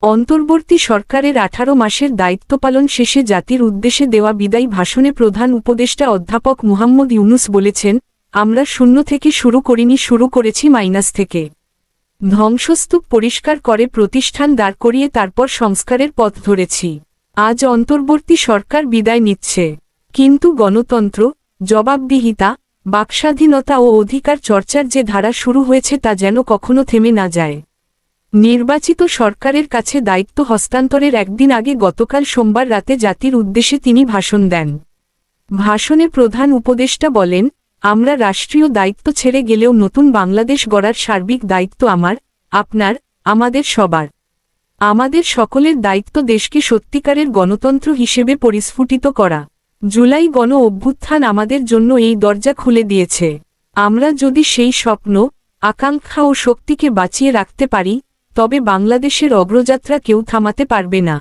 অন্তর্বর্তী সরকারের ১৮ মাসের দায়িত্ব পালন শেষে জাতির উদ্দেশ্যে দেওয়া বিদায়ী ভাষণে প্রধান উপদেষ্টা অধ্যাপক মুহাম্মদ ইউনূস বলেছেন, আমরা শূন্য থেকে শুরু করিনি, শুরু করেছি মাইনাস থেকে। ধ্বংসস্তূপ পরিষ্কার করে প্রতিষ্ঠান দাঁড় করিয়ে তারপর সংস্কারের পথ ধরেছি। আজ অন্তর্বর্তী সরকার বিদায় নিচ্ছে, কিন্তু গণতন্ত্র, জবাবদিহিতা, বাকস্বাধীনতা ও অধিকার চর্চার যে ধারা শুরু হয়েছে তা যেন কখনো থেমে না যায়। নির্বাচিত সরকারের কাছে দায়িত্ব হস্তান্তরের একদিন আগে গতকাল সোমবার রাতে জাতির উদ্দেশ্যে তিনি ভাষণ দেন। ভাষণে প্রধান উপদেষ্টা বলেন, আমরা রাষ্ট্রীয় দায়িত্ব ছেড়ে গেলেও নতুন বাংলাদেশ গড়ার সার্বিক দায়িত্ব আমার, আপনার, আমাদের সবার। আমাদের সকলের দায়িত্ব দেশকে সত্যিকারের গণতন্ত্র হিসেবে পরিস্ফুটিত করা। জুলাই গণ অভ্যুত্থান আমাদের জন্য এই দরজা খুলে দিয়েছে। আমরা যদি সেই স্বপ্ন, আকাঙ্ক্ষা ও শক্তিকে বাঁচিয়ে রাখতে পারি, তবে বাংলাদেশের অগ্রযাত্রা কেউ থামাতে পারবে না।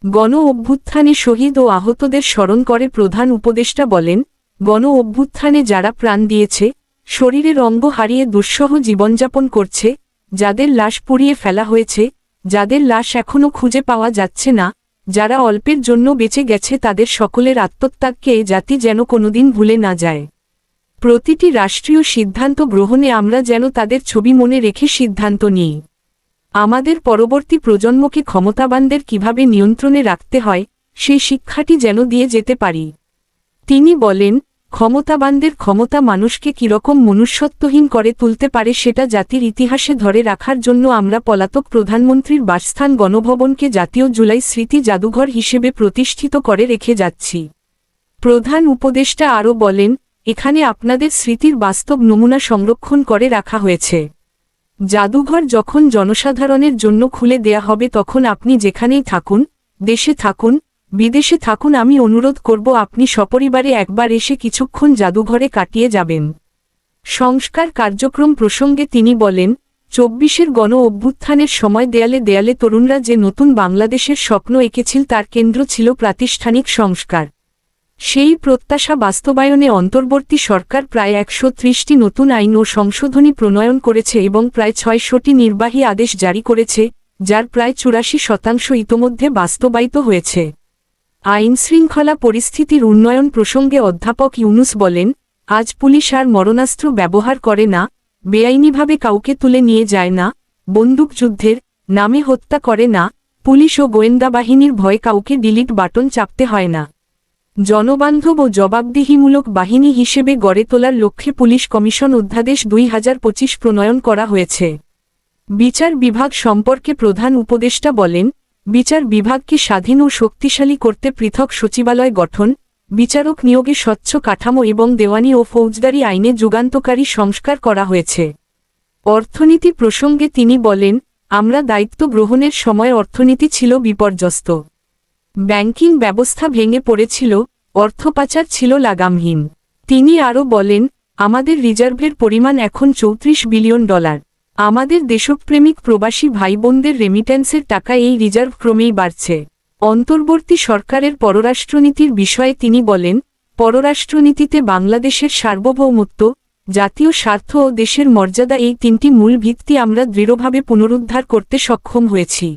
গণ অভ্যুত্থানে শহীদ ও আহতদের স্মরণ করে প্রধান উপদেষ্টা বলেন, গণ অভ্যুত্থানে যারা প্রাণ দিয়েছে, শরীরের অঙ্গ হারিয়ে দুঃসহ জীবনযাপন করছে, যাদের লাশ পুড়িয়ে ফেলা হয়েছে, যাদের লাশ এখনও খুঁজে পাওয়া যাচ্ছে না, যারা অল্পের জন্য বেঁচে গেছে, তাদের সকলের আত্মত্যাগকে এ জাতি যেন কোনোদিন ভুলে না যায়। প্রতিটি রাষ্ট্রীয় সিদ্ধান্ত গ্রহণে আমরা যেন তাদের ছবি মনে রেখে সিদ্ধান্ত নিই। আমাদের পরবর্তী প্রজন্মকে ক্ষমতাবানদের কিভাবে নিয়ন্ত্রণে রাখতে হয়, সেই শিক্ষাটি যেন দিয়ে যেতে পারি। তিনি বলেন, ক্ষমতাবানদের ক্ষমতা মানুষকে কিরকম মনুষ্যত্বহীন করে তুলতে পারে সেটা জাতির ইতিহাসে ধরে রাখার জন্য আমরা পলাতক প্রধানমন্ত্রীর বাসস্থান গণভবনকে জাতীয় জুলাই স্মৃতি জাদুঘর হিসেবে প্রতিষ্ঠিত করে রেখে যাচ্ছি। প্রধান উপদেষ্টা আরও বলেন, এখানে আপনাদের স্মৃতির বাস্তব নমুনা সংরক্ষণ করে রাখা হয়েছে। জাদুঘর যখন জনসাধারণের জন্য খুলে দেয়া হবে তখন আপনি যেখানেই থাকুন, দেশে থাকুন, বিদেশে থাকুন, আমি অনুরোধ করব আপনি সপরিবারে একবার এসে কিছুক্ষণ জাদুঘরে কাটিয়ে যাবেন। সংস্কার কার্যক্রম প্রসঙ্গে তিনি বলেন, ২৪-এর গণ অভ্যুত্থানের সময় দেয়ালে দেয়ালে তরুণরা যে নতুন বাংলাদেশের স্বপ্ন এঁকেছিল তার কেন্দ্র ছিল প্রাতিষ্ঠানিক সংস্কার। সেই প্রত্যাশা বাস্তবায়নে অন্তর্বর্তী সরকার প্রায় ১৩০টি নতুন আইন ও সংশোধনী প্রণয়ন করেছে এবং প্রায় ৬০০টি নির্বাহী আদেশ জারি করেছে, যার প্রায় ৮৪% ইতোমধ্যে বাস্তবায়িত হয়েছে। আইনশৃঙ্খলা পরিস্থিতির উন্নয়ন প্রসঙ্গে অধ্যাপক ইউনূস বলেন, আজ পুলিশ আর মরণাস্ত্র ব্যবহার করে না, বেআইনিভাবে কাউকে তুলে নিয়ে যায় না, বন্দুকযুদ্ধের নামে হত্যা করে না, পুলিশ ও গোয়েন্দা বাহিনীর ভয়ে কাউকে ডিলিট বাটন চাপতে হয় না। জনবান্ধব ও জবাবদিহিমূলক বাহিনী হিসেবে গড়ে তোলার লক্ষ্যে পুলিশ কমিশন অধ্যাদেশ ২০২৫ প্রণয়ন করা হয়েছে। বিচার বিভাগ সম্পর্কে প্রধান উপদেষ্টা বলেন, বিচার বিভাগকে স্বাধীন ও শক্তিশালী করতে পৃথক সচিবালয় গঠন, বিচারক নিয়োগে স্বচ্ছ কাঠামো এবং দেওয়ানি ও ফৌজদারি আইনে যুগান্তকারী সংস্কার করা হয়েছে। অর্থনীতি প্রসঙ্গে তিনি বলেন, আমরা দায়িত্ব গ্রহণের সময় অর্থনীতি ছিল বিপর্যস্ত। ব্যাংকিং ব্যবস্থা ভেঙে পড়েছিল, অর্থপাচার ছিল লাগামহীন। তিনি আরও বলেন, আমাদের রিজার্ভের পরিমাণ এখন $৩৪ বিলিয়ন। আমাদের দেশপ্রেমিক প্রবাসী ভাইবোনদের রেমিট্যান্সের টাকা এই রিজার্ভ ক্রমেই বাড়ছে। অন্তর্বর্তী সরকারের পররাষ্ট্রনীতির বিষয়ে তিনি বলেন, পররাষ্ট্রনীতিতে বাংলাদেশের সার্বভৌমত্ব, জাতীয় স্বার্থ ও দেশের মর্যাদা, এই তিনটি মূল ভিত্তি আমরা দৃঢ়ভাবে পুনরুদ্ধার করতে সক্ষম হয়েছি।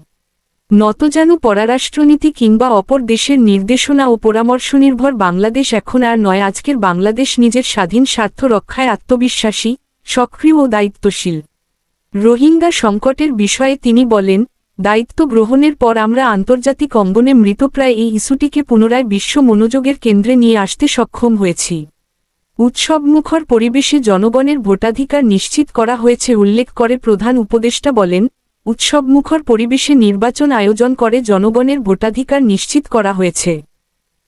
নতজানু পররাষ্ট্রনীতি কিংবা অপর দেশের নির্দেশনা ও পরামর্শনির্ভর বাংলাদেশ এখন আর নয়। আজকের বাংলাদেশ নিজের স্বাধীন স্বার্থ রক্ষায় আত্মবিশ্বাসী, সক্রিয় ও দায়িত্বশীল। রোহিঙ্গা সংকটের বিষয়ে তিনি বলেন, দায়িত্ব গ্রহণের পর আমরা আন্তর্জাতিক অঙ্গনে মৃতপ্রায় এই ইস্যুটিকে পুনরায় বিশ্ব মনোযোগের কেন্দ্রে নিয়ে আসতে সক্ষম হয়েছি। উৎসবমুখর পরিবেশে জনগণের ভোটাধিকার নিশ্চিত করা হয়েছে উল্লেখ করে প্রধান উপদেষ্টা বলেন, উৎসবমুখর পরিবেশে নির্বাচন আয়োজন করে জনগণের ভোটাধিকার নিশ্চিত করা হয়েছে।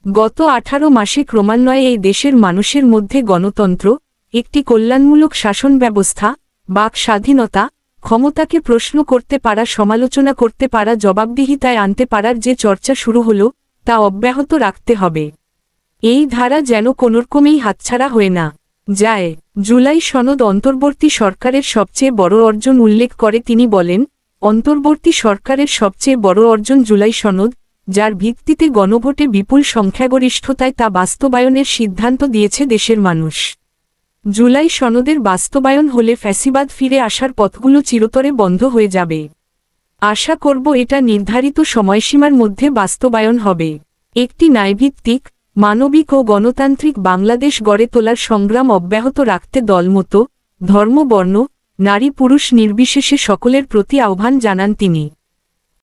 গত ১৮ মাসে ক্রমান্বয়ে এই দেশের মানুষের মধ্যে গণতন্ত্র, একটি কল্যাণমূলক শাসন ব্যবস্থা, বাক স্বাধীনতা, ক্ষমতাকে প্রশ্ন করতে পারা, সমালোচনা করতে পারা, জবাবদিহিতায় আনতে পারার যে চর্চা শুরু হলো, তা অব্যাহত রাখতে হবে। এই ধারা যেন কোনোরকমেই হাতছাড়া হয়ে না যায়। জুলাই সনদ অন্তর্বর্তী সরকারের সবচেয়ে বড় অর্জন উল্লেখ করে তিনি বলেন, অন্তর্বর্তী সরকারের সবচেয়ে বড় অর্জন জুলাই সনদ, যার ভিত্তিতে গণভোটে বিপুল সংখ্যাগরিষ্ঠতায় তা বাস্তবায়নের সিদ্ধান্ত দিয়েছে দেশের মানুষ। জুলাই সনদের বাস্তবায়ন হলে ফ্যাসিবাদ ফিরে আসার পথগুলো চিরতরে বন্ধ হয়ে যাবে। আশা করব এটা নির্ধারিত সময়সীমার মধ্যে বাস্তবায়ন হবে। একটি ন্যায়ভিত্তিক, মানবিক ও গণতান্ত্রিক বাংলাদেশ গড়ে তোলার সংগ্রাম অব্যাহত রাখতে দলমত, ধর্ম, বর্ণ, নারী পুরুষ নির্বিশেষে সকলের প্রতি আহ্বান জানান তিনি।